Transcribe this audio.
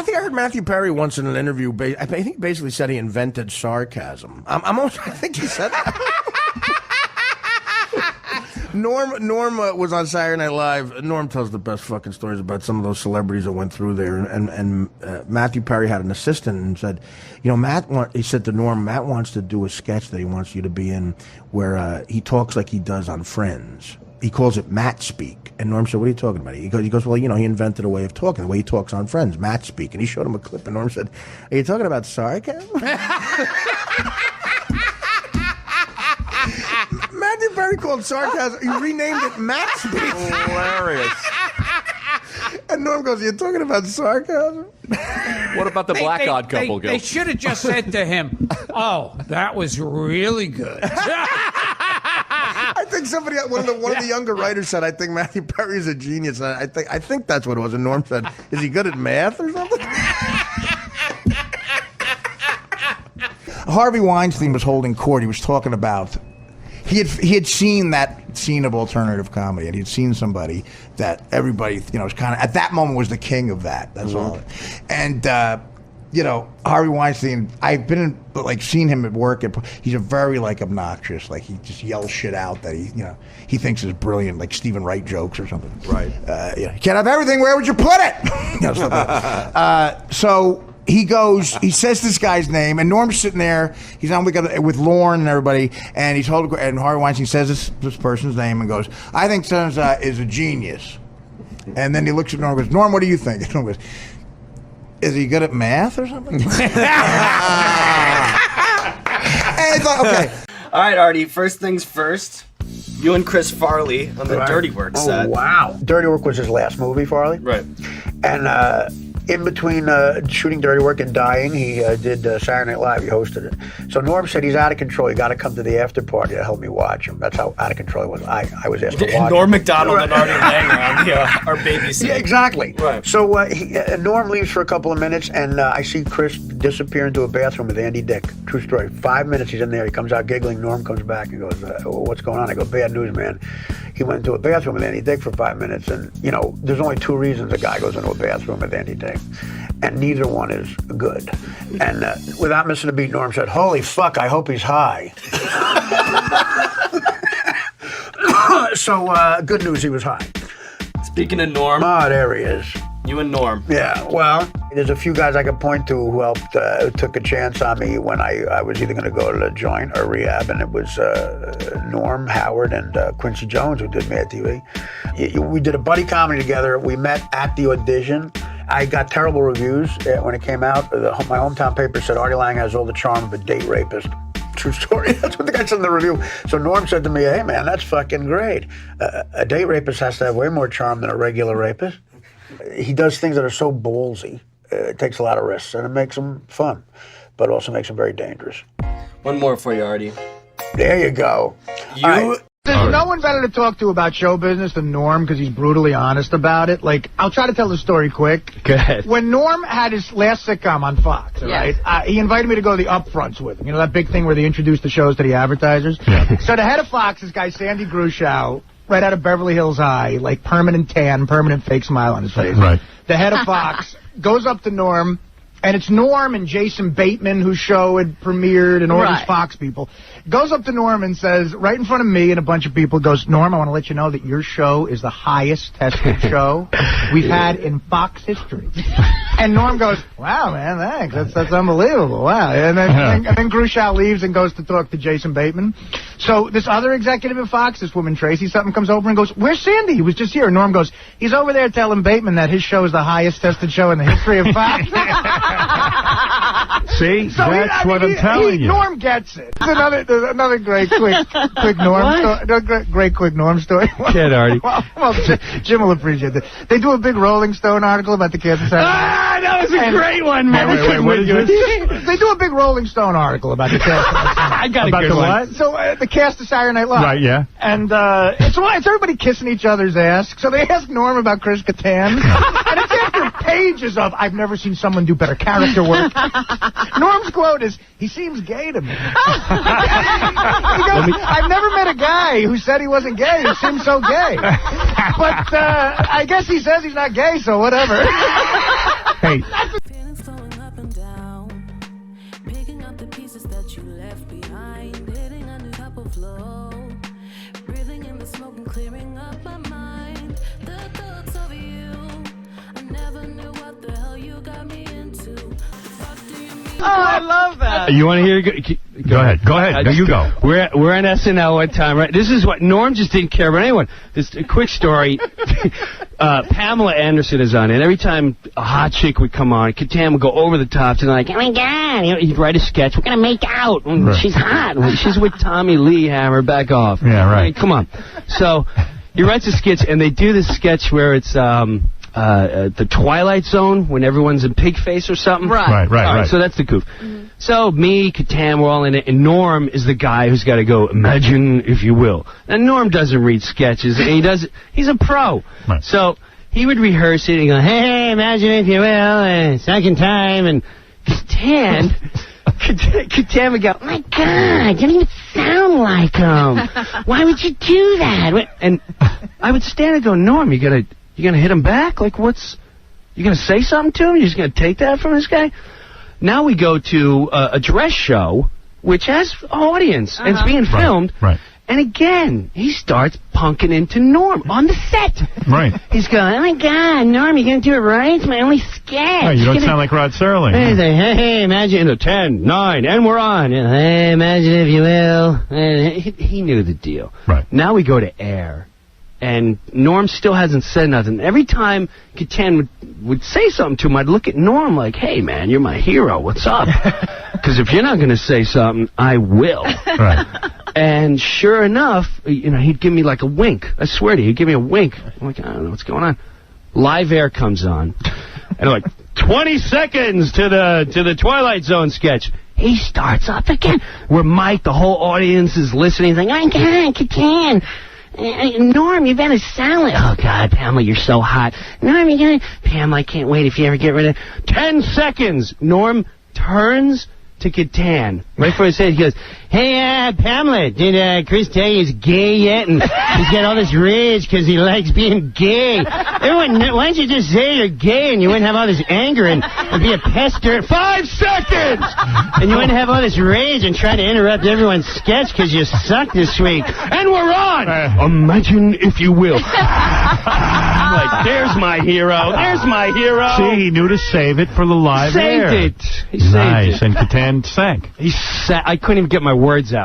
think I heard Matthew Perry once in an interview. I think he basically said he invented sarcasm. I think he said that. Norm was on Saturday Night Live. Norm tells the best fucking stories about some of those celebrities that went through there. And Matthew Perry had an assistant and said, he said to Norm, Matt wants to do a sketch that he wants you to be in where he talks like he does on Friends. He calls it Matt speak. And Norm said, what are you talking about? He goes, well, he invented a way of talking, the way he talks on Friends, Matt speak. And he showed him a clip, and Norm said, are you talking about sarcasm? Matthew Perry called sarcasm. He renamed it Matt speak. Hilarious. And Norm goes, you're talking about sarcasm? What about the black odd couple, Gil? They should have just said to him, oh, that was really good. I think one of the younger writers said, I think Matthew Perry is a genius. And I think that's what it was. And Norm said, is he good at math or something? Harvey Weinstein was holding court. He was talking about he had seen that scene of alternative comedy, and he'd seen somebody that everybody was kind of at that moment was the king of that. That's all. And Harvey Weinstein, I've been seen him at work. He's a very obnoxious, he just yells shit out that he thinks is brilliant, like Stephen Wright jokes or something. Right. You can't have everything. Where would you put it? Stuff like that. So he goes, he says this guy's name, and Norm's sitting there. He's on with Lorne and everybody, and and Harvey Weinstein says this person's name and goes, I think Sons is a genius. And then he looks at Norm and goes, Norm, what do you think? And Norm goes, is he good at math or something? And I thought, okay. All right, Artie, first things first. You and Chris Farley on the Dirty Work set. Oh, wow. Dirty Work was his last movie, Farley. Right. And in between shooting Dirty Work and dying, he did Saturday Night Live. He hosted it. So Norm said he's out of control. You got to come to the after party to help me watch him. That's how out of control he was. I was asked to watch Norm him. Macdonald and Artie Lang are babysitting. Yeah, exactly. Right. So Norm leaves for a couple of minutes, and I see Chris disappear into a bathroom with Andy Dick. True story. 5 minutes he's in there. He comes out giggling. Norm comes back and goes, what's going on? I go, bad news, man. He went into a bathroom with Andy Dick for 5 minutes, and, there's only two reasons a guy goes into a bathroom with Andy Dick. And neither one is good. And without missing a beat, Norm said, holy fuck, I hope he's high. So, good news, he was high. Speaking of Norm. Oh, there he is. You and Norm. Yeah, well, there's a few guys I could point to who helped, who took a chance on me when I was either going to go to the joint or rehab, and it was Norm, Howard, and Quincy Jones who did Mad TV. We did a buddy comedy together. We met at the audition. I got terrible reviews when it came out. My hometown paper said Artie Lang has all the charm of a date rapist. True story. That's what the guy said in the review. So Norm said to me, hey, man, that's fucking great. A date rapist has to have way more charm than a regular rapist. He does things that are so ballsy. It takes a lot of risks, and it makes him fun, but also makes him very dangerous. One more for you, Artie. There you go. There's no one better to talk to about show business than Norm because he's brutally honest about it. I'll try to tell the story quick. Go ahead. When Norm had his last sitcom on Fox, right, he invited me to go to the upfronts with him. That big thing where they introduce the shows to the advertisers? Yeah. So the head of Fox, this guy, Sandy Grushow, right out of Beverly Hills High, permanent tan, permanent fake smile on his face. Right. The head of Fox goes up to Norm, and it's Norm and Jason Bateman, whose show had premiered, and all these Fox people. Goes up to Norm and says, right in front of me and a bunch of people, goes, Norm, I want to let you know that your show is the highest tested show we've had in Fox history. And Norm goes, wow, man, thanks. That's unbelievable. Wow. And then Grushow leaves and goes to talk to Jason Bateman. So this other executive at Fox, this woman Tracy something, comes over and goes, where's Sandy? He was just here. And Norm goes, he's over there telling Bateman that his show is the highest tested show in the history of Fox. See? So that's what I'm telling you. Norm gets it. There's another great quick Norm story. Great quick Norm story. Kid, Artie. Well, Jim will appreciate that. They do a big Rolling Stone article about the Kansas City. That was a great one, man. Wait, what is this? They do a big Rolling Stone article about the cast. I got about a good the one. What? So the cast of Saturday Night Live. Right, yeah. And it's everybody kissing each other's ass. So they ask Norm about Chris Kattan. And it's after pages of, I've never seen someone do better character work. Norm's quote is, he seems gay to me. He goes, I've never met a guy who said he wasn't gay who seems so gay. But I guess he says he's not gay, so whatever. Hey. I love that. You want to hear? Go ahead. Go ahead. No, you go. We're on SNL one time, right? This is what Norm just didn't care about anyone. This a quick story. Pamela Anderson is on it. Every time a hot chick would come on, Catan would go over the top and like, oh my God, he'd write a sketch. We're gonna make out. Right. She's hot. She's with Tommy Lee Hammer. Back off. Yeah, right. I mean, come on. So he writes a sketch, and they do this sketch where it's the Twilight Zone when everyone's in pig face or something. Right. So that's the goof. So me, Catan, we're all in it, and Norm is the guy who's got to go, imagine if you will. And Norm doesn't read sketches, and he's a pro. Right. So he would rehearse it and go, hey, imagine if you will, second time, and Catan would go, oh my God, you don't even sound like him. Why would you do that? And I would stand and go, Norm, you gonna hit him back? Like, you gonna say something to him? You just gonna take that from this guy? Now we go to a dress show, which has an audience, and it's being filmed. Right. And again, he starts punking into Norm on the set. Right. He's going, oh my God, Norm, you gonna do it right? It's my only sketch. Right, you don't sound like Rod Serling. He's like, hey, imagine 10, 9, and we're on. Hey, imagine if you will. And he knew the deal. Right. Now we go to air. And Norm still hasn't said nothing. Every time Catan would say something to him, I'd look at Norm like, hey, man, you're my hero. What's up? Because if you're not going to say something, I will. Right. And sure enough, he'd give me like a wink. I swear to you, he'd give me a wink. I'm like, I don't know what's going on. Live Air comes on. And I'm like, 20 seconds to the Twilight Zone sketch. He starts up again. We're mic'd. The whole audience is listening. He's like, oh, my God, Catan. Norm, you better sound like... Oh, God, Pamela, you're so hot. Norm, Pamela, I can't wait if you ever get rid of... 10 seconds! Norm turns to Catan. Right for his head, he goes, hey, Pamela, did Chris tell you he's gay yet? And he's got all this rage because he likes being gay. Everyone, why don't you just say you're gay and you wouldn't have all this anger and be a pester? 5 seconds! And you wouldn't have all this rage and try to interrupt everyone's sketch because you suck this week. And we're on! Imagine if you will. Like, there's my hero. There's my hero. See, he knew to save it for the live air. Saved it. He saved it. Nice. And Catan sank. I couldn't even get my words out.